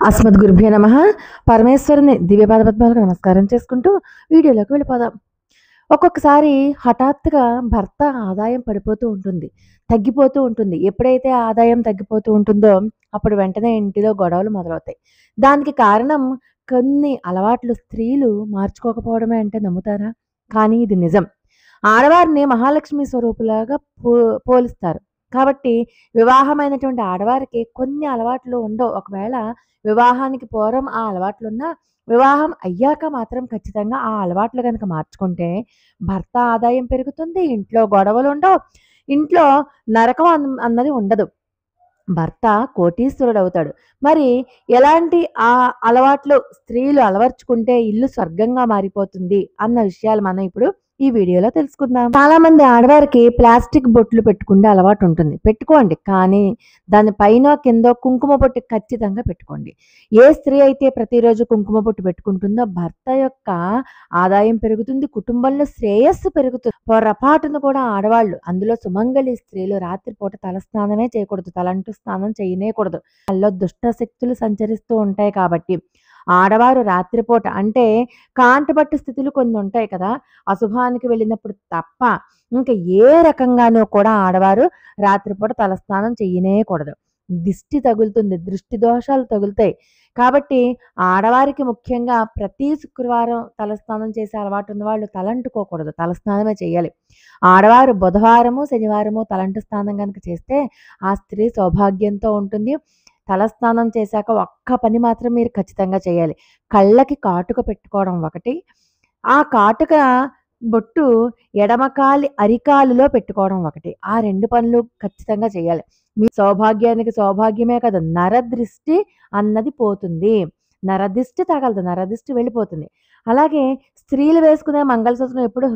అస్మద్గురుభ్యో నమః. పరమేశ్వరుని దివ్యపాద పద్మాలకు నమస్కారం చేసుకుంటూ వీడియోలోకి వెళ్ళిపోదాం. ఒక్కొక్కసారి హఠాత్తుగా భర్త ఆదాయం పడిపోతూ ఉంటుంది, తగ్గిపోతూ ఉంటుంది. ఎప్పుడైతే ఆదాయం తగ్గిపోతూ ఉంటుందో అప్పుడు వెంటనే ఇంటిలో గొడవలు మొదలవుతాయి. దానికి కారణం కొన్ని అలవాట్లు స్త్రీలు మార్చుకోకపోవడమే అంటే నమ్ముతారా? కానీ ఇది నిజం. ఆడవారిని మహాలక్ష్మి స్వరూపులాగా పోలిస్తారు. కాబట్టి వివాహమైనటువంటి ఆడవారికి కొన్ని అలవాట్లు ఉండవు. ఒకవేళ వివాహానికి పూర్వం ఆ అలవాట్లున్నా, వివాహం అయ్యాక మాత్రం ఖచ్చితంగా ఆ అలవాట్లు గనక మార్చుకుంటే భర్త ఆదాయం పెరుగుతుంది. ఇంట్లో గొడవలుండవు. ఇంట్లో నరకం అన్నది ఉండదు. భర్త కోటీశ్వరుడవుతాడు. మరి ఎలాంటి అలవాట్లు స్త్రీలు అలవర్చుకుంటే ఇల్లు స్వర్గంగా మారిపోతుంది అన్న విషయాలు మనం ఇప్పుడు ఈ వీడియోలో తెలుసుకుందాం. చాలా మంది ఆడవారికి ప్లాస్టిక్ బొట్లు పెట్టుకునే అలవాటు ఉంటుంది. పెట్టుకోండి. కానీ దాని పైన కింద కుంకుమ బొట్టు ఖచ్చితంగా పెట్టుకోండి. ఏ స్త్రీ అయితే ప్రతిరోజు కుంకుమ బొట్టు పెట్టుకుంటుందో భర్త యొక్క ఆదాయం పెరుగుతుంది. కుటుంబంలో శ్రేయస్సు పెరుగుతుంది. పొరపాటును కూడా ఆడవాళ్ళు, అందులో సుమంగళి స్త్రీలు రాత్రిపూట తలస్నానమే చేయకూడదు. తలంటు స్నానం చేయనేకూడదు. వాళ్ళలో దుష్ట శక్తులు సంచరిస్తూ ఉంటాయి కాబట్టి ఆడవారు రాత్రిపూట అంటే కాంటబట్టు స్థితులు కొన్ని ఉంటాయి కదా, అశుభానికి వెళ్ళినప్పుడు తప్ప ఇంకా ఏ రకంగానూ కూడా ఆడవారు రాత్రిపూట తలస్నానం చేయనేకూడదు. దిష్టి తగులుతుంది, దృష్టి దోషాలు తగులుతాయి. కాబట్టి ఆడవారికి ముఖ్యంగా ప్రతి శుక్రవారం తలస్నానం చేసే అలవాటు ఉన్న వాళ్ళు తలంటుకోకూడదు, తలస్నానమే చేయాలి. ఆడవారు బుధవారము శనివారము తలంటు స్నానం కనుక చేస్తే ఆ స్త్రీ సౌభాగ్యంతో ఉంటుంది. తలస్నానం చేశాక ఒక్క పని మాత్రం మీరు ఖచ్చితంగా చేయాలి. కళ్ళకి కాటుక పెట్టుకోవడం ఒకటి, ఆ కాటుక బొట్టు ఎడమకాలి అరికాలులో పెట్టుకోవడం ఒకటి. ఆ 2 పనులు ఖచ్చితంగా చేయాలి. మీ సౌభాగ్యానికి సౌభాగ్యమే కదా, నరదృష్టి అన్నది పోతుంది. నరదిష్టి తగలదు, నరదిష్టి వెళ్ళిపోతుంది. అలాగే స్త్రీలు వేసుకునే మంగళసూత్రం ఎప్పుడు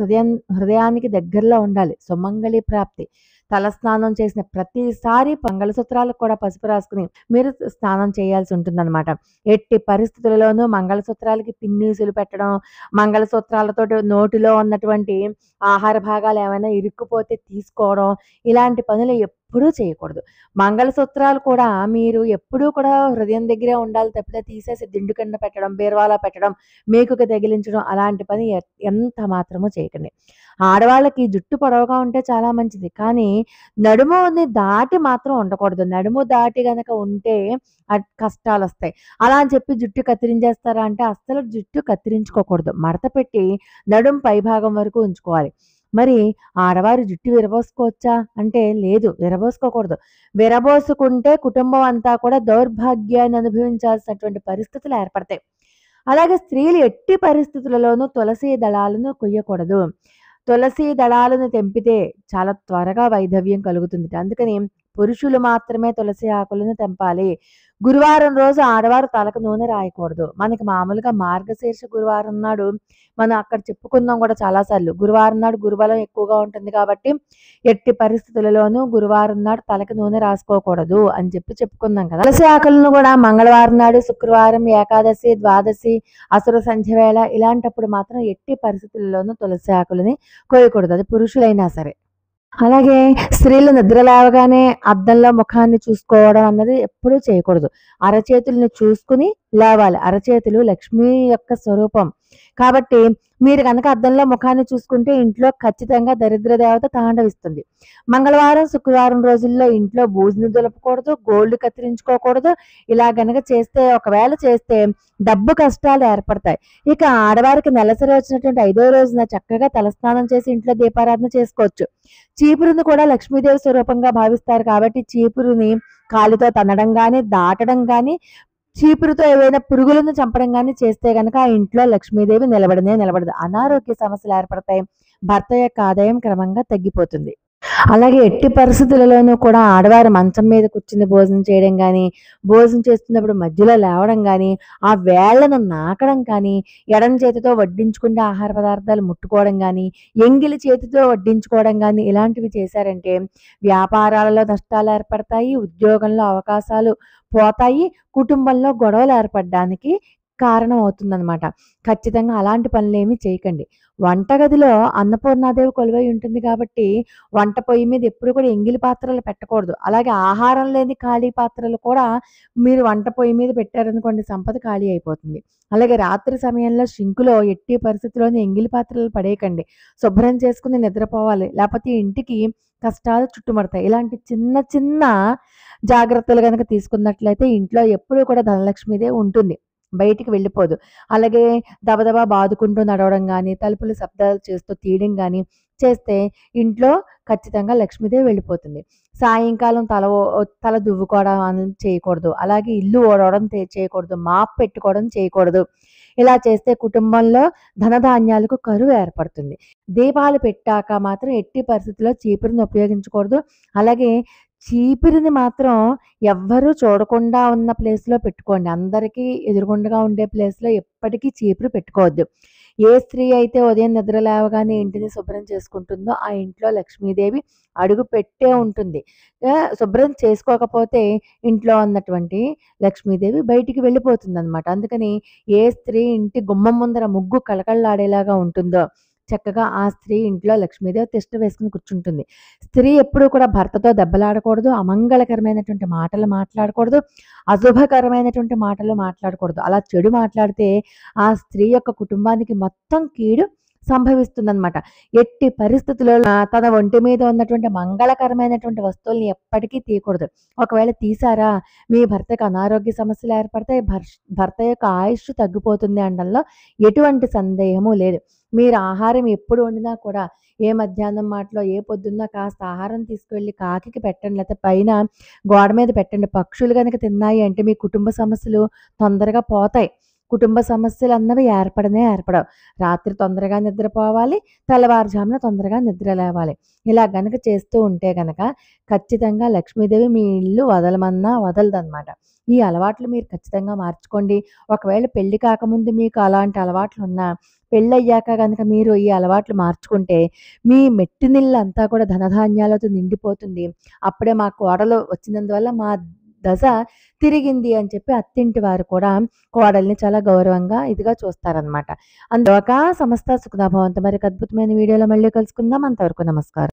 హృదయానికి దగ్గరలో ఉండాలి. సుమంగళి ప్రాప్తి. తలస్నానం చేసిన ప్రతిసారి మంగళసూత్రాలకు కూడా పసుపు రాసుకుని మీరు స్నానం చేయాల్సి ఉంటుందన్నమాట. ఎట్టి పరిస్థితులలోనూ మంగళసూత్రాలకి పిన్నీసులు పెట్టడం, మంగళసూత్రాలతో నోటిలో ఉన్నటువంటి ఆహార భాగాలు ఏమైనా ఇరుక్కుపోతే తీసుకోవడం, ఇలాంటి పనులు ఎప్పుడూ చేయకూడదు. మంగళసూత్రాలు కూడా మీరు ఎప్పుడూ కూడా హృదయం దగ్గరే ఉండాలి తప్పితే తీసేసి దిండు కింద పెట్టడం, బీరువాలో పెట్టడం, మేకుకి తగిలించడం అలాంటి పని ఎంత మాత్రమూ చేయకండి. ఆడవాళ్ళకి జుట్టు పొడవుగా ఉంటే చాలా మంచిది. కానీ నడుముని దాటి మాత్రం ఉండకూడదు. నడుము దాటి గనక ఉంటే కష్టాలొస్తాయి. అలా అని చెప్పి జుట్టు కత్తిరించేస్తారా అంటే అస్సలు జుట్టు కత్తిరించుకోకూడదు. మడత పెట్టి నడుము పైభాగం వరకు ఉంచుకోవాలి. మరి ఆడవారు జుట్టు విరబోసుకోవచ్చా అంటే లేదు, విరబోసుకోకూడదు. విరబోసుకుంటే కుటుంబం అంతా కూడా దౌర్భాగ్యాన్ని అనుభవించాల్సినటువంటి పరిస్థితులు ఏర్పడతాయి. అలాగే స్త్రీలు ఎట్టి పరిస్థితులలోనూ తులసి దళాలను కొయ్యకూడదు. తులసి దళాలను తెంపితే చాలా త్వరగా వైధవ్యం కలుగుతుంది. అందుకని పురుషులు మాత్రమే తులసి ఆకులను తెంపాలి. గురువారం రోజు ఆడవారు తలకు నూనె రాయకూడదు. మనకి మామూలుగా మార్గశీర్ష గురువారం నాడు మనం అక్కడ చెప్పుకుందాం కూడా చాలాసార్లు. గురువారం నాడు గురుబలం ఎక్కువగా ఉంటుంది కాబట్టి ఎట్టి పరిస్థితులలోనూ గురువారం నాడు తలకి నూనె రాసుకోకూడదు అని చెప్పుకుందాం కదా. తులసి ఆకులను కూడా మంగళవారం నాడు, శుక్రవారం, ఏకాదశి, ద్వాదశి, అసుర సంధ్య వేళ ఇలాంటప్పుడు మాత్రం ఎట్టి పరిస్థితుల్లోనూ తులసి ఆకులని కోయకూడదు. అది పురుషులైనా సరే. అలాగే స్త్రీలు నిద్ర లేవగానే అద్దంలో ముఖాన్ని చూసుకోవడం అన్నది ఎప్పుడూ చేయకూడదు. అరచేతులను చూసుకుని లేవాలి. అరచేతులు లక్ష్మి యొక్క స్వరూపం కాబట్టి మీరు కనుక అద్దంలో ముఖాన్ని చూసుకుంటే ఇంట్లో ఖచ్చితంగా దరిద్ర దేవత తాండవిస్తుంది. మంగళవారం శుక్రవారం రోజుల్లో ఇంట్లో బూజును దులపకూడదు, గోళ్లు కత్తిరించుకోకూడదు. ఇలా గనక చేస్తే, ఒకవేళ చేస్తే డబ్బు కష్టాలు ఏర్పడతాయి. ఇక ఆడవారికి నెలసరి వచ్చినటువంటి 5వ రోజున చక్కగా తలస్నానం చేసి ఇంట్లో దీపారాధన చేసుకోవచ్చు. చీపురుని కూడా లక్ష్మీదేవి స్వరూపంగా భావిస్తారు కాబట్టి చీపురుని కాలితో తన్నడం కానీ, దాటడం కానీ, చీపురుతో ఏవైనా పురుగులను చంపడం కానీ చేస్తే గనక ఆ ఇంట్లో లక్ష్మీదేవి నిలబడదు. అనారోగ్య సమస్యలు ఏర్పడతాయి. భర్త యొక్క ఆదాయం క్రమంగా తగ్గిపోతుంది. అలాగే ఎట్టి పరిస్థితులలోనూ కూడా ఆడవారు మంచం మీద కూర్చుని భోజనం చేయడం కానీ, భోజనం చేస్తున్నప్పుడు మధ్యలో లేవడం కానీ, ఆ వేళ్లను నాకడం కానీ, ఎడమ చేతితో వడ్డించుకుంటే ఆహార పదార్థాలు ముట్టుకోవడం కానీ, ఎంగిలి చేతితో వడ్డించుకోవడం కానీ ఇలాంటివి చేశారంటే వ్యాపారాలలో నష్టాలు ఏర్పడతాయి, ఉద్యోగంలో అవకాశాలు పోతాయి, కుటుంబంలో గొడవలు ఏర్పడడానికి కారణం అవుతుందనమాట. ఖచ్చితంగా అలాంటి పనులేమీ చేయకండి. వంటగదిలో అన్నపూర్ణాదేవి కొలువై ఉంటుంది కాబట్టి, వంట పొయ్యి మీద ఎప్పుడు కూడా ఎంగిలి పాత్రలు పెట్టకూడదు. అలాగే ఆహారం లేని ఖాళీ పాత్రలు కూడా మీరు వంట పొయ్యి మీద పెట్టారనుకోండి సంపద ఖాళీ అయిపోతుంది. అలాగే రాత్రి సమయంలో షింకులో ఎట్టి పరిస్థితిలోను ఎంగిలి పాత్రలు పడేయకండి. శుభ్రం చేసుకొని నిద్రపోవాలి. లేపోతే ఇంటికి కష్టాలు చుట్టుముడతాయి. ఇలాంటి చిన్న చిన్న జాగ్రత్తలు గనక తీసుకున్నట్లయితే ఇంట్లో ఎప్పుడూ కూడా ధనలక్ష్మిదే ఉంటుంది. బయటికి వెళ్ళిపోదు. అలాగే దబదబా బాదుకుంటూ నడవడం గానీ, తలుపులు శబ్దాలు చేస్తూ తీయడం గానీ చేస్తే ఇంట్లో ఖచ్చితంగా లక్ష్మీదేవి వెళ్ళిపోతుంది. సాయంకాలం తల దువ్వుకోవడం అనేది చేయకూడదు. అలాగే ఇల్లు ఊడవడం చేయకూడదు. మాప్ పెట్టుకోవడం చేయకూడదు. ఇలా చేస్తే కుటుంబంలో ధనధాన్యాలకు కరువు ఏర్పడుతుంది. దీపాలు పెట్టాక మాత్రం ఎట్టి పరిస్థితిలో చీపురుని ఉపయోగించకూడదు. అలాగే చీపురుని మాత్రం ఎవ్వరూ చూడకుండా ఉన్న ప్లేస్‌లో పెట్టుకోండి. అందరికీ ఎదురుగుండగా ఉండే ప్లేస్‌లో ఎప్పటికీ చీపురు పెట్టుకోవద్దు. ఏ స్త్రీ అయితే ఉదయం నిద్ర లేవగానే ఇంటిని శుభ్రం చేసుకుంటుందో ఆ ఇంట్లో లక్ష్మీదేవి అడుగు పెట్టే ఉంటుంది. శుభ్రం చేసుకోకపోతే ఇంట్లో ఉన్నటువంటి లక్ష్మీదేవి బయటికి వెళ్ళిపోతుందనమాట. అందుకని ఏ స్త్రీ ఇంటి గుమ్మం ముందర ముగ్గు కళకళలాడేలాగా ఉంటుందో చక్కగా ఆ స్త్రీ ఇంట్లో లక్ష్మీదేవి తిష్ట వేసుకొని కూర్చుంటుంది. స్త్రీ ఎప్పుడూ కూడా భర్తతో దెబ్బలాడకూడదు. అమంగళకరమైనటువంటి మాటలు మాట్లాడకూడదు. అశుభకరమైనటువంటి మాటలు మాట్లాడకూడదు. అలా చెడు మాట్లాడితే ఆ స్త్రీ యొక్క కుటుంబానికి మొత్తం కీడు సంభవిస్తుందనమాట. ఎట్టి పరిస్థితుల్లో తన ఒంటి మీద ఉన్నటువంటి మంగళకరమైనటువంటి వస్తువుల్ని ఎప్పటికీ తీయకూడదు. ఒకవేళ తీశారా మీ భర్తకి అనారోగ్య సమస్యలు ఏర్పడతాయి. భర్త యొక్క ఆయుష్ తగ్గిపోతుంది అనడంలో ఎటువంటి సందేహము లేదు. మీరు ఆహారం ఎప్పుడు వండినా కూడా ఏ మధ్యాహ్నం మాటలో, ఏ పొద్దున్న కాస్త ఆహారం తీసుకువెళ్ళి కాకికి పెట్టండి. లేకపోతే పైన గోడ మీద పెట్టండి. పక్షులు గనక తిన్నాయి అంటే మీ కుటుంబ సమస్యలు తొందరగా పోతాయి. కుటుంబ సమస్యలన్నవి ఏర్పడవు. రాత్రి తొందరగా నిద్రపోవాలి. తెల్లవారుజామున తొందరగా నిద్ర లేవాలి. ఇలా గనక చేస్తూ ఉంటే గనక ఖచ్చితంగా లక్ష్మీదేవి మీ ఇల్లు వదలమన్నా వదలదనమాట. ఈ అలవాట్లు మీరు ఖచ్చితంగా మార్చుకోండి. ఒకవేళ పెళ్లి కాకముందు మీకు అలాంటి అలవాట్లున్నా పెళ్ళయ్యాక గనక మీరు ఈ అలవాట్లు మార్చుకుంటే మీ మెట్టినిల్లంతా కూడా ధనధాన్యాలతో నిండిపోతుంది. అప్పుడే మా కోడలు వచ్చినందువల్ల మా దశ తిరిగింది అని చెప్పి అత్తింటి వారు కూడా కోడల్ని చాలా గౌరవంగా ఇదిగా చూస్తారనమాట. అందులోక సమస్త సుఖినో భవంతు. మరొక అద్భుతమైన వీడియోలో మళ్ళీ కలుసుకుందాం. అంతవరకు నమస్కారం.